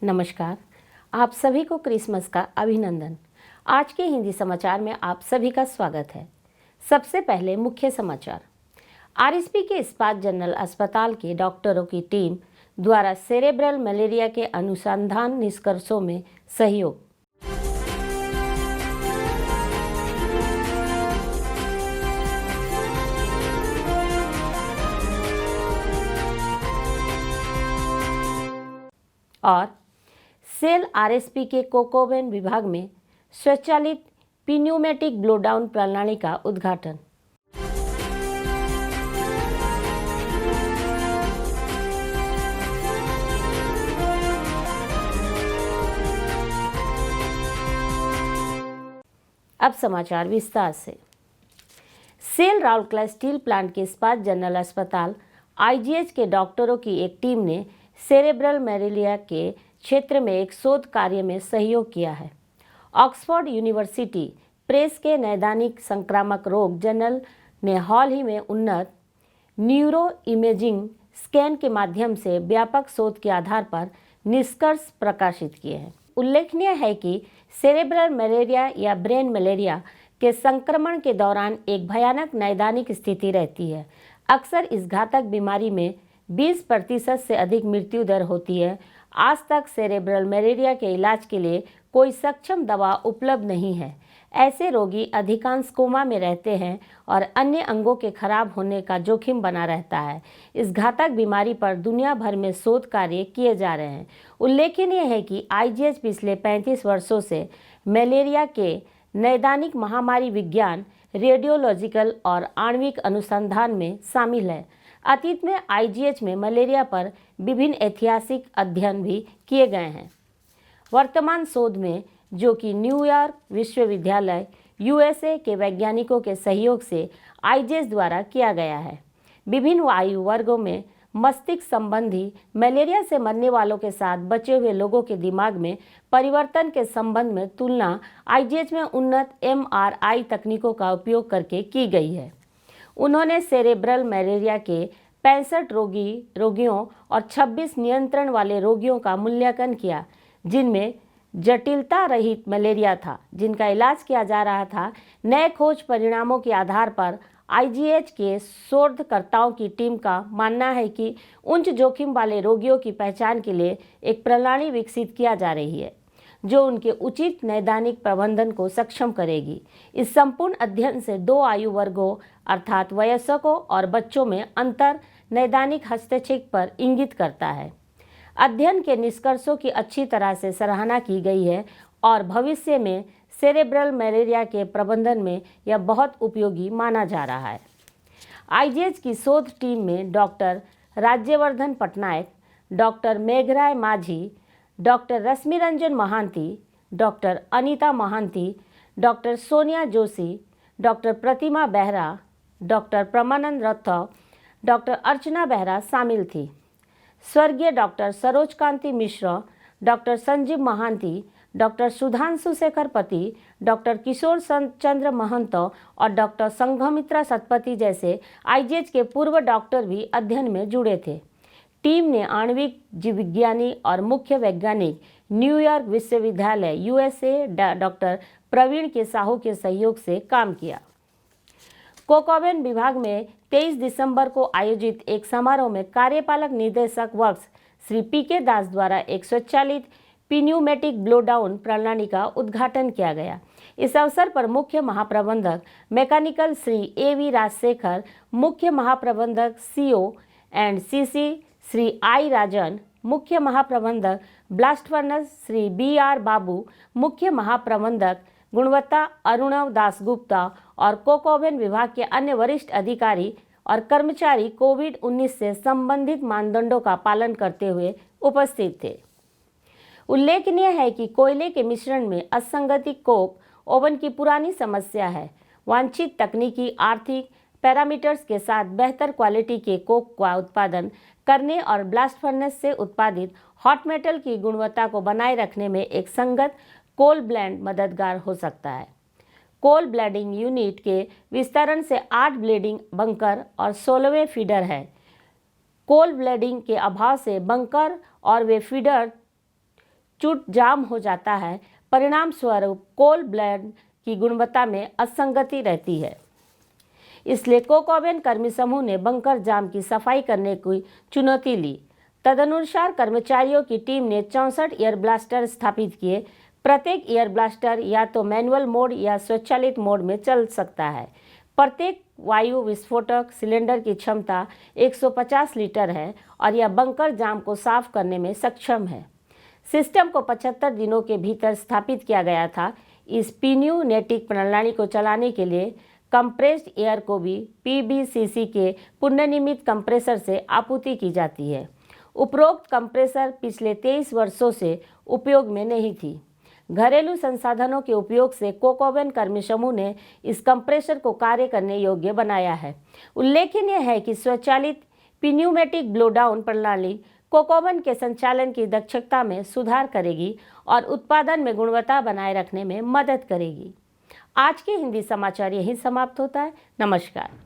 नमस्कार। आप सभी को क्रिसमस का अभिनंदन। आज के हिंदी समाचार में आप सभी का स्वागत है। सबसे पहले मुख्य समाचार। आरएसपी के इस्पात जनरल अस्पताल के डॉक्टरों की टीम द्वारा सेरेब्रल मलेरिया के अनुसंधान निष्कर्षों में सहयोग। और सेल आरएसपी के कोकोवेन विभाग में स्वचालित पिन्यूमेटिक ब्लोडाउन प्रणाली का उद्घाटन। अब समाचार विस्तार से। सेल राउरकेला स्टील प्लांट के इस्पात जनरल अस्पताल आईजीएच के डॉक्टरों की एक टीम ने सेरेब्रल मलेरिया के क्षेत्र में एक शोध कार्य में सहयोग किया है। ऑक्सफोर्ड यूनिवर्सिटी प्रेस के नैदानिक संक्रामक रोग जर्नल ने हाल ही में उन्नत न्यूरो इमेजिंग स्कैन के माध्यम से व्यापक शोध के आधार पर निष्कर्ष प्रकाशित किए हैं। उल्लेखनीय है कि सेरेब्रल मलेरिया या ब्रेन मलेरिया के संक्रमण के दौरान एक भयानक नैदानिक स्थिति रहती है। अक्सर इस घातक बीमारी में 20% से अधिक मृत्यु दर होती है। आज तक सेरेब्रल मलेरिया के इलाज के लिए कोई सक्षम दवा उपलब्ध नहीं है। ऐसे रोगी अधिकांश कोमा में रहते हैं और अन्य अंगों के खराब होने का जोखिम बना रहता है। इस घातक बीमारी पर दुनिया भर में शोध कार्य किए जा रहे हैं। उल्लेखनीय है कि आईजीएच पिछले 35 वर्षों से मलेरिया के नैदानिक महामारी विज्ञान, रेडियोलॉजिकल और आणविक अनुसंधान में शामिल है। अतीत में आईजीएच में मलेरिया पर विभिन्न ऐतिहासिक अध्ययन भी किए गए हैं। वर्तमान शोध में, जो कि न्यूयॉर्क विश्वविद्यालय यूएसए के वैज्ञानिकों के सहयोग से आईजीएच द्वारा किया गया है, विभिन्न आयु वर्गों में मस्तिष्क संबंधी मलेरिया से मरने वालों के साथ बचे हुए लोगों के दिमाग में परिवर्तन के संबंध में तुलना आईजीएच में उन्नत एमआरआई तकनीकों का उपयोग करके की गई है। उन्होंने सेरेब्रल मलेरिया के 65 रोगियों और 26 नियंत्रण वाले रोगियों का मूल्यांकन किया, जिनमें जटिलता रहित मलेरिया था, जिनका इलाज किया जा रहा था। नए खोज परिणामों के आधार पर आईजीएच के शोधकर्ताओं की टीम का मानना है कि उच्च जोखिम वाले रोगियों की पहचान के लिए एक प्रणाली विकसित किया जा रही है, जो उनके उचित नैदानिक प्रबंधन को सक्षम करेगी। इस संपूर्ण अध्ययन से 2 आयु वर्गों अर्थात वयस्कों और बच्चों में अंतर नैदानिक हस्तक्षेप पर इंगित करता है। अध्ययन के निष्कर्षों की अच्छी तरह से सराहना की गई है और भविष्य में सेरेब्रल मलेरिया के प्रबंधन में यह बहुत उपयोगी माना जा रहा है। आईजीएच की शोध टीम में doctor Rajyavardhan Patnaik, doctor Meghrai Majhi, doctor Rashmiranjan Mohanty, doctor Anita Mohanty, doctor Sonia Joshi, doctor Pratima Behera, doctor Pramanand Rathav, doctor Archana Behera शामिल थी। स्वर्गीय doctor Saroj Kanti Mishra, doctor Sanjeev Mohanty, doctor Sudhanshu Shekhar Pati, doctor किशोर चंद्र महंत और डॉक्टर संघमित्रा सतपथी जैसे आईजीएच के पूर्व डॉक्टर भी अध्ययन में जुड़े थे। टीम ने आणविक जीवविज्ञानी और मुख्य वैज्ञानिक न्यूयॉर्क विश्वविद्यालय यूएसए डॉक्टर प्रवीण के साहू के सहयोग से काम किया। कोकोवेन विभाग में 23 दिसंबर को आयोजित एक समारोह में कार्यपालक निदेशक वर्ष श्री पीके दास द्वारा एक स्वचालित पिन्यूमेटिक ब्लोडाउन प्रणाली का उद्घाटन किया गया। इस अवसर पर मुख्य महाप्रबंधक मैकेनिकल श्री एवी राजशेखर, मुख्य महाप्रबंधक सीओ एंड सीसी श्री आई राजन, मुख्य महाप्रबंधक ब्लास्ट फर्नेस श्री बीआर बाबू, मुख्य महाप्रबंधक गुणवत्ता अरुणव दासगुप्ता और कोकोवेन विभाग के अन्य वरिष्ठ अधिकारी और कर्मचारी कोविड-19 से संबंधित मानदंडों का पालन करते हुए उपस्थित थे। उल्लेखनीय है कि कोयले के मिश्रण में असंगति कोक ओवन की पुरानी समस्या है। वांछित तकनीकी आर्थिक पैरामीटर्स के साथ बेहतर क्वालिटी के कोक का उत्पादन करने और ब्लास्ट फर्नेस से उत्पादित हॉट मेटल की गुणवत्ता को बनाए रखने में एक संगत कोल ब्लेंड मददगार हो सकता है। कोल ब्लेंडिंग यूनिट के विस्तारण से 8 ब्लेडिंग बंकर और 16वें फीडर है। कोल ब्लेडिंग के अभाव से बंकर और वे फीडर चूट जाम हो जाता है। परिणाम स्वरूप कोल ब्लेंड की गुणवत्ता में असंगति रहती है। इसलिए कोक ओवन कर्मी समूह ने बंकर जाम की सफाई करने की चुनौती ली। तदनुसार कर्मचारियों की टीम ने 64 एयर ब्लास्टर स्थापित किए। प्रत्येक एयर ब्लास्टर या तो मैनुअल मोड या स्वचालित मोड में चल सकता है। प्रत्येक वायु विस्फोटक सिलेंडर की क्षमता 150 लीटर है और यह बंकर जाम को साफ करने में सक्षम है। सिस्टम को 75 दिनों के भीतर स्थापित किया गया था। इस पीन्यूमेटिक प्रणाली को चलाने के लिए कंप्रेस्ड एयर को भी पीबीसीसी के पुनर्निर्मित कंप्रेसर से आपूर्ति की जाती है। उपरोक्त कंप्रेसर पिछले 23 वर्षों से उपयोग में नहीं थी। घरेलू संसाधनों के उपयोग से कोक ओवन कर्मी समूह ने इस कंप्रेसर को कार्य करने योग्य बनाया है। उल्लेखनीय है कि स्वचालित पीन्यूमेटिक ब्लोडाउन प्रणाली कोक ओवन के संचालन की दक्षता में सुधार करेगी और उत्पादन में गुणवत्ता बनाए रखने में मदद करेगी। आज के हिंदी समाचार यहीं समाप्त होता है। नमस्कार।